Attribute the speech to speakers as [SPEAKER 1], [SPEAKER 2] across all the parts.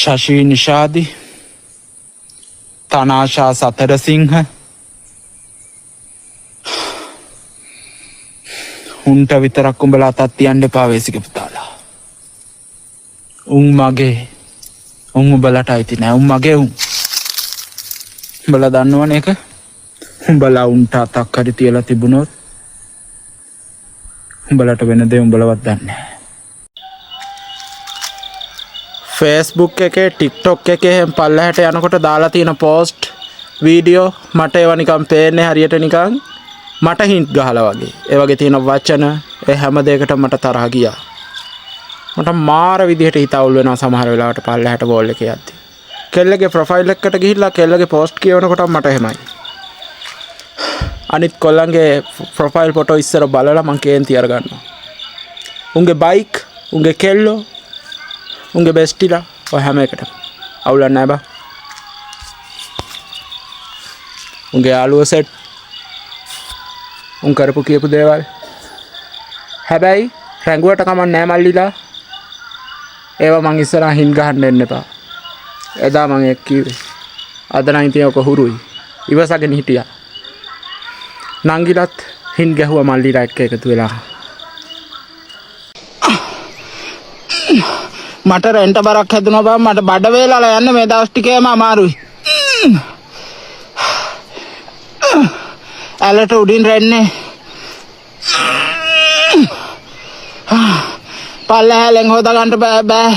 [SPEAKER 1] शशि निषादी तनाशा सतर सिंह උන්ට විතරක් උඹලා අතත් තියන්න එපා වේසික පුතාලා. උන් මගේ. උන් උඹලට අයිති නෑ. උන් මගේ උන්. උඹලා දන්නවනේ ඒක. උඹලා උන්ට අතක් හරි තියලා තිබුණොත් උඹලට වෙන දේ උඹලවත් දන්නේ නෑ. Facebook එකේ TikTok එකේ හැම පල්ලහැට යනකොට දාලා තියෙන පෝස්ට් වීඩියෝ මට ඒවා නිකන් පේන්නේ හරියට නිකන් මට හින්ට් ගහලා වගේ. ඒ වගේ තියෙන වචන ඒ හැම දෙයකටම මට තරහ ගියා. මට මාර විදිහට හිත අවුල් වෙනවා සමහර වෙලාවට පල්ලහැට බෝල් එකේ යද්දි. කෙල්ලගේ ප්‍රොෆයිල් එකකට ගිහිල්ලා කෙල්ලගේ පෝස්ට් කියවනකොට මට එහෙමයි. අනිත් කොල්ලන්ගේ ප්‍රොෆයිල් ෆොටෝ ඉස්සර බලලා මං කේන්ති අර ගන්නවා. උන්ගේ බයික්, උන්ගේ කෙල්ලෝ, උන්ගේ බෙස්ටිලා ඔය හැම එකටම අවුලක් නැහැ බා. උන්ගේ යාළුවෝ සෙට් උන් කරපු කියපු දේවල්. හැබැයි රැඟුවට කමක් නෑ මල්ලිලා. ඒවා මං ඉස්සරහා හින් ගහන්න එන්න එපා. එදා මං ඒක කිව්වේ. අද නම් ඉතින් ඔක හුරුයි. ඉවසගෙන හිටියා. නංගිලත් හින් ගැහුවා මල්ලිලා එක්ක එකතු වෙලා. මට රෙන්ට බරක් හැදුනා බං. මට බඩ වේලලා යන්න මේ දවස් ටිකේම අමාරුයි. ඇලට උඩින් රැන්නේ පල්ලහැලෙන් හොදා ගන්න බෑ.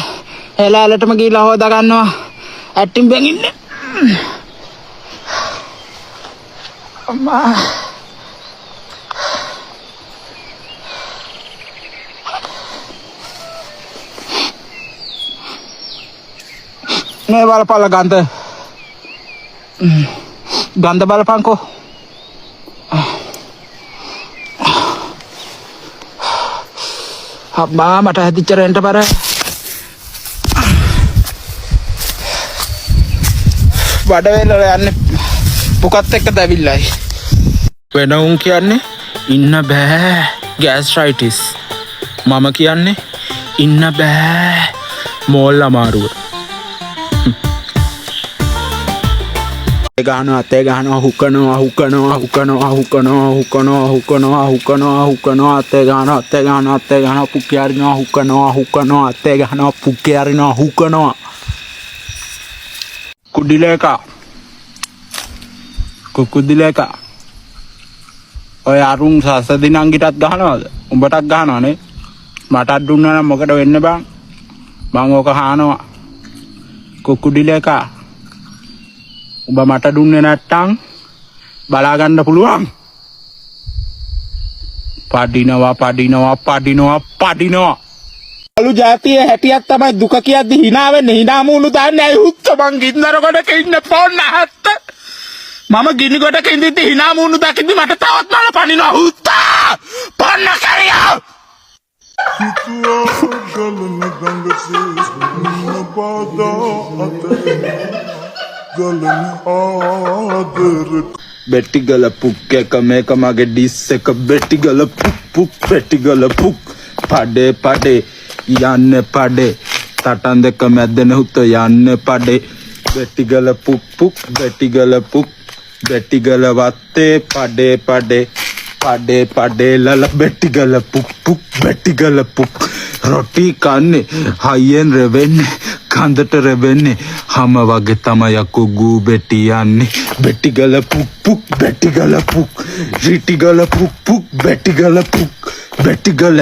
[SPEAKER 1] එල ඇලටම ගිහිල්ලා හොදා ගන්නවා. ඇට්ටින් බැගින්න අම්මා. මේ බලපල්ල ගන්ධ බලපංකෝ. අම්මා මට හැදිච්ච රෙන්ට බර. බඩ වේල යන්නේ පුකත් එක්ක දැවිල්ලයි. වෙන උන් කියන්නේ ඉන්න බෑ ගෑස්ට්‍රයිටිස්. මම කියන්නේ ඉන්න බෑ මෝල් අමාරුව. ගහනවා අතේ ගහනවා හුකනවා අතේ ගහනවා පුක්කේ අරිනවා හුකනවා අතේ ගහනවා පුක්කේ අරිනවා හුකනවා. කුකුදිලේක ඔය අරුන් සසදිනංගිටත් ගහනවද? උඹටත් ගහනවනේ. මටත් දුන්නා නම් මොකද වෙන්නේ බං? මං ඕක හානවා. කුකුදිලේක උඹ මට දුන්නේ නැත්තම් බලා ගන්න පුළුවන්. පඩිනවා. අලු જાතිය හැටියක් තමයි දුක කියද්දි hina වෙන්නේ. hina මූණු දාන්නේ අය හුත්ත මං ගින්දර කොටක ඉන්න පොන්න හත්ත. මම ගිනි කොටක ඉඳිද්දි hina මූණු දකිද්දි මට තවත් මල පනිනවා හුත්ත. පන්න කරියා. ಬೆಟ್ಟಿಗಲ ಪುಕ್ಕೆ ಕಮೇಕ ಮಗೆ ಡಿಸ್ಸೆಕ ಬೆಟ್ಟಿಗಲ ಪುಕ್ ಬೆಟ್ಟಿಗಲ ಪುಕ್ ಪಡೆ යන්න පඩේ තටන් දෙක මැද්දෙන හුත්ත යන්න පඩේ ಬೆಟ್ಟಿಗಲ ಪುಕ್ ಬೆಟ್ಟಿಗಲ වත්තේ පඩේ ලල ಬೆಟ್ಟಿಗಲ ಪುಕ್ ಬೆಟ್ಟಿಗල පුක් රොටි කන්නේ හයියෙන් රෙවෙන්නේ කන්දට රෙවෙන්නේ හැම වගේ තමයි යකෝ ගූ බෙටි යන්නේ ಬೆಟ್ಟಿಗල පුක් ಬೆಟ್ಟಿಗල පුක් රිටිගල පුක් ಬೆಟ್ಟಿಗල පුක් ಬೆಟ್ಟಿಗල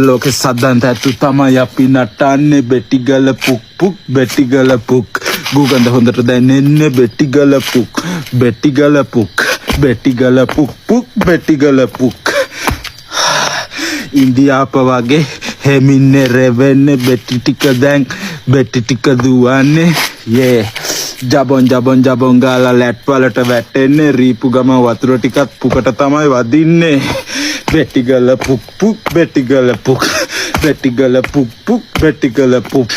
[SPEAKER 1] ලෝකේ සද්දන්ත ඇතු තමයි අපි නටන්නේ ಬೆಟ್ಟಿಗල පුක් ಬೆಟ್ಟಿಗල පුක් ගුගන්ධ හොඳට දැනෙන්නේ ಬೆಟ್ಟಿಗල පුක් ඉන්දියාප වගේ හෙමින්නේ රෙවෙන්නේ බෙටි ටික දැන් බෙටි ටික දුවන්නේ යේ ජබොන් ගාලා ලැට් වලට වැටෙන්නේ රීපු ගම වතුර ටිකත් පුකට තමයි වදින්නේ ಬೆಟ್ಟಿಗල පුක්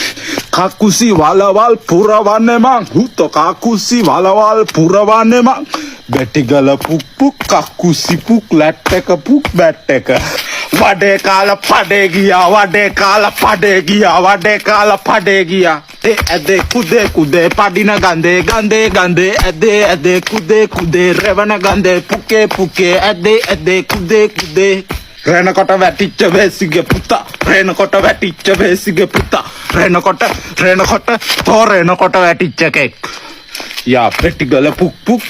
[SPEAKER 1] කාකුසි වලවල් පුරවන්නේ මං හුත කාකුසි වලවල් පුරවන්නේ මං බැටිගල පුක් පුක් කක්කුසි පුක් ලැට් එක පුක් බැට් එක වඩේ කාලා පඩේ ගියා වඩේ කාලා පඩේ ගියා වඩේ කාලා පඩේ ගියා ඇදේ කුදේ කුදේ පඩින ගඳේ ගඳේ ගඳේ ඇදේ කුදේ කුදේ රෙවන ගඳේ පුකේ පුකේ ඇදේ කුදේ කුදේ රෙනකොට වැටිච්ච වේසිගේ පුතා රෙනකොට වැටිච්ච වේසිගේ පුතා රෙනකොට තෝ රෙනකොට වැටිච්ච කෙක් යා බැටිගල පුක් පුක්